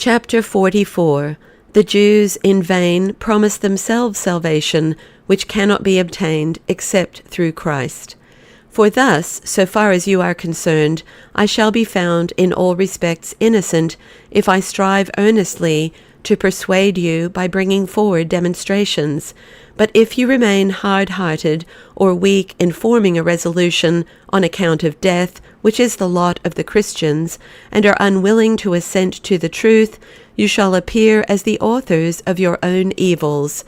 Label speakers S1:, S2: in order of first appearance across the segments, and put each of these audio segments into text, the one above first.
S1: Chapter 44. The Jews in vain promise themselves salvation, which cannot be obtained except through Christ. For thus, so far as you are concerned, I shall be found in all respects innocent, if I strive earnestly to persuade you by bringing forward demonstrations. But if you remain hard-hearted or weak in forming a resolution on account of death, which is the lot of the Christians, and are unwilling to assent to the truth, you shall appear as the authors of your own evils.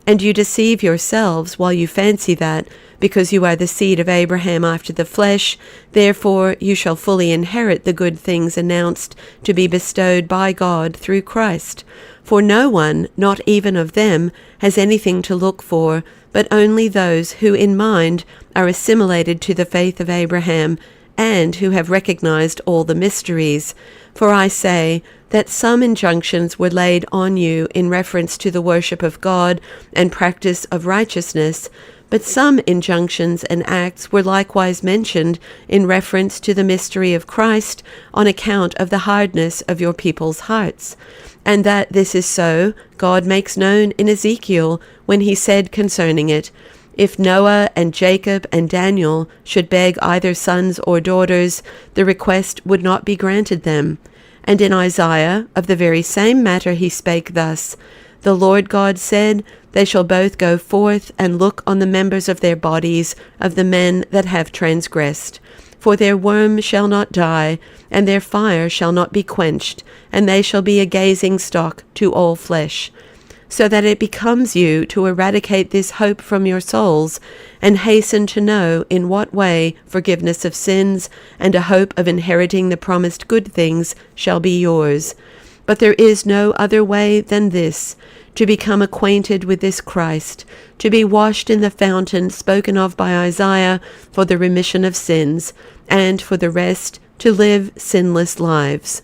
S1: And you deceive yourselves while you fancy that, because you are the seed of Abraham after the flesh, therefore you shall fully inherit the good things announced to be bestowed by God through Christ. For no one, not even of them, has anything to look for, but only those who in mind are assimilated to the faith of Abraham, and who have recognized all the mysteries. For I say that some injunctions were laid on you in reference to the worship of God and practice of righteousness, but some injunctions and acts were likewise mentioned in reference to the mystery of Christ on account of the hardness of your people's hearts. And that this is so, God makes known in Ezekiel, when he said concerning it, if Noah and Jacob and Daniel should beg either sons or daughters, the request would not be granted them. And in Isaiah, of the very same matter he spake thus, the Lord God said, they shall both go forth and look on the members of their bodies of the men that have transgressed. For their worm shall not die, and their fire shall not be quenched, and they shall be a gazing stock to all flesh. So that it becomes you to eradicate this hope from your souls, and hasten to know in what way forgiveness of sins and a hope of inheriting the promised good things shall be yours. But there is no other way than this, to become acquainted with this Christ, to be washed in the fountain spoken of by Isaiah for the remission of sins, and for the rest to live sinless lives.